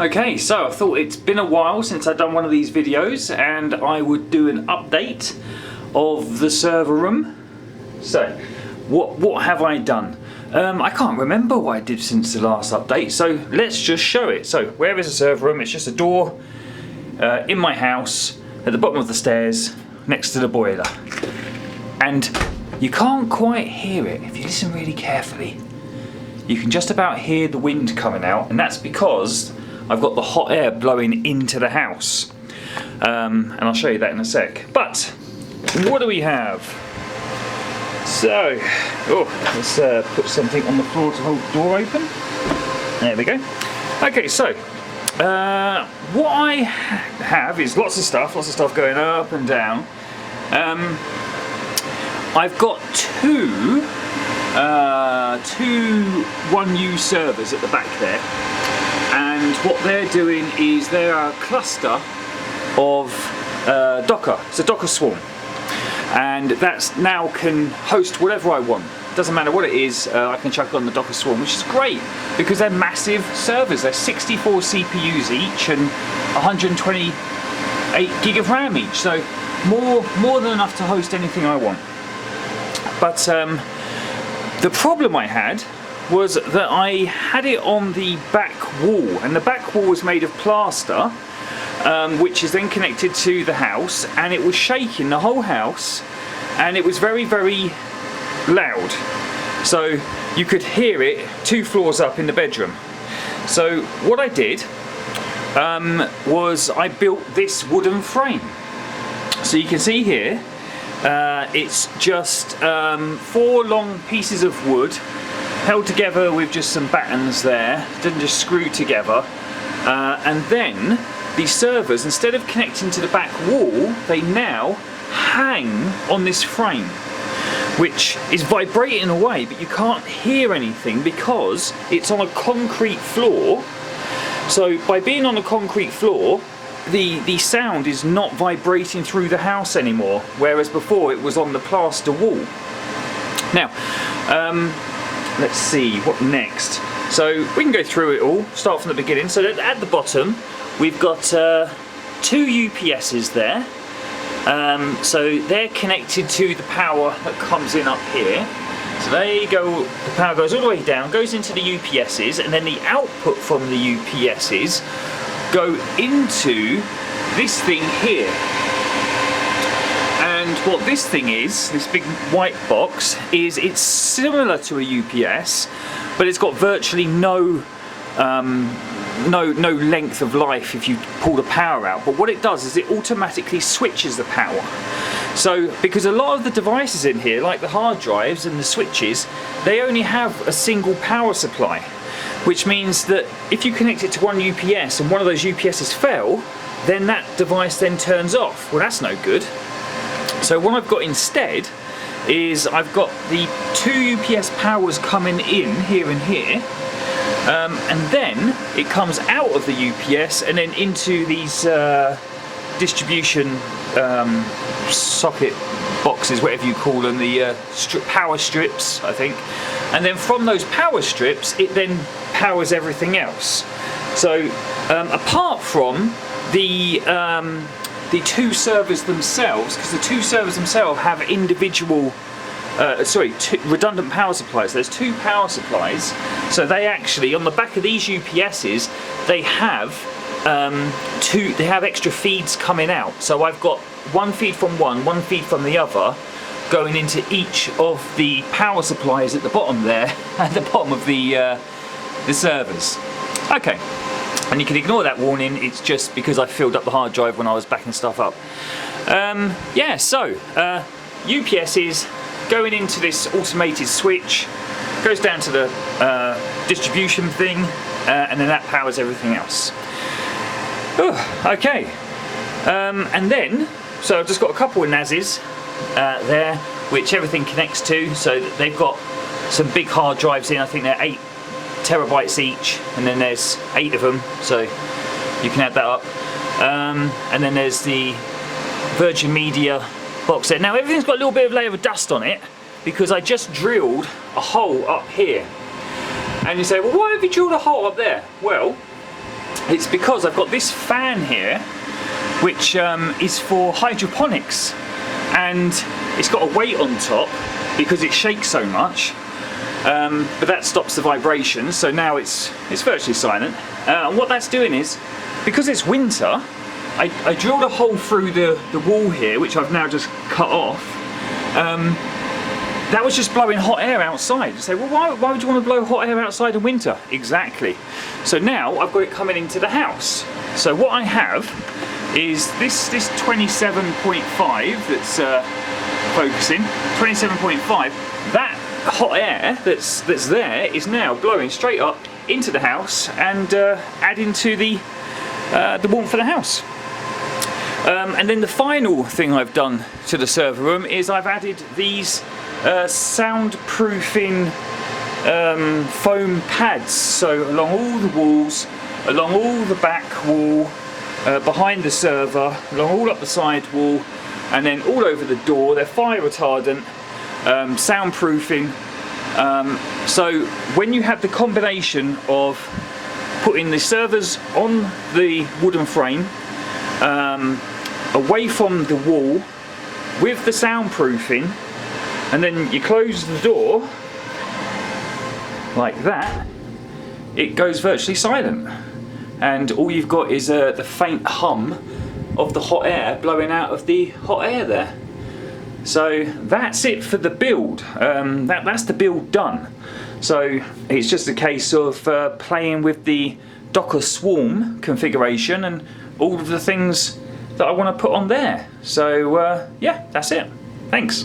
Okay, so I thought it's been a while since I've done one of these videos and I would do an update of the server room. So, what have I done? I can't remember what I did since the last update, so let's just show it. So, where is the server room? It's just a door in my house at the bottom of the stairs next to the boiler. And you can't quite hear it if you listen really carefully. You can just about hear the wind coming out, and that's because I've got the hot air blowing into the house. And I'll show you that in a sec. But, what do we have? So, let's put something on the floor to hold the door open. There we go. Okay, so, what I have is lots of stuff going up and down. I've got two 1U servers at the back there. And what they're doing is they're a cluster of Docker. It's a Docker swarm, and that's now can host whatever I want. Doesn't matter what it is, I can chuck it on the Docker swarm, which is great because they're massive servers. They're 64 CPUs each and 128 gig of RAM each, so more than enough to host anything I want. But the problem I had was that I had it on the back wall, and the back wall was made of plaster, which is then connected to the house, and it was shaking the whole house, and it was very, very loud. So you could hear it 2 floors up in the bedroom. So what I did was I built this wooden frame. So you can see here, it's just 4 long pieces of wood held together with just some battens there, didn't just screw together, and then these servers, instead of connecting to the back wall, they now hang on this frame, which is vibrating away, but you can't hear anything because it's on a concrete floor. So by being on a concrete floor, the sound is not vibrating through the house anymore, whereas before it was on the plaster wall. Now, let's see, what next? So we can go through it all, start from the beginning. So at the bottom, we've got 2 UPSs there. So they're connected to the power that comes in up here. So there you go, the power goes all the way down, goes into the UPSs, and then the output from the UPSs go into this thing here. And what this thing is, this big white box, is it's similar to a UPS, but it's got virtually no length of life if you pull the power out. But what it does is it automatically switches the power. So because a lot of the devices in here, like the hard drives and the switches, they only have a single power supply, which means that if you connect it to one UPS and one of those UPSs fell, then that device then turns off. Well, that's no good. So what I've got instead is I've got the 2 UPS powers coming in here and here, and then it comes out of the UPS and then into these distribution socket boxes, whatever you call them, the power strips, I think. And then from those power strips, it then powers everything else. So apart from the 2 servers themselves, because the 2 servers themselves have individual redundant power supplies. There's 2 power supplies, so they actually, on the back of these UPSs, they have extra feeds coming out. So I've got 1 feed from one feed from the other, going into each of the power supplies at the bottom there, at the bottom of the servers. Okay. And you can ignore that warning, it's just because I filled up the hard drive when I was backing stuff up. Yeah, so UPS is going into this automated switch, goes down to the distribution thing, and then that powers everything else. Okay, and then, so I've just got a couple of NASes there, which everything connects to, so they've got some big hard drives in, I think they're 8 terabytes each, and then there's 8 of them, so you can add that up. And then there's the Virgin Media box there. Now everything's got a little bit of layer of dust on it because I just drilled a hole up here. And you say, well, why have you drilled a hole up there? Well, It's because I've got this fan here, which is for hydroponics, and it's got a weight on top because it shakes so much, but that stops the vibration, so now it's virtually silent. And what that's doing is, because it's winter, I drilled a hole through the wall here, which I've now just cut off. That was just blowing hot air outside. You say, well, why would you want to blow hot air outside in winter? Exactly. So now I've got it coming into the house. So what I have is this 27.5 that's focusing, 27.5. That hot air that's there is now blowing straight up into the house and adding to the warmth of the house. And then the final thing I've done to the server room is I've added these soundproofing foam pads. So along all the walls, along all the back wall, behind the server, along all up the side wall, and then all over the door. They're fire retardant, soundproofing. So when you have the combination of putting the servers on the wooden frame, away from the wall, with the soundproofing, and then you close the door like that, it goes virtually silent, and all you've got is the faint hum of the hot air blowing out of the hot air there. So that's it for the build. That's the build done. So it's just a case of playing with the Docker Swarm configuration and all of the things that I want to put on there. So yeah, that's it. Thanks.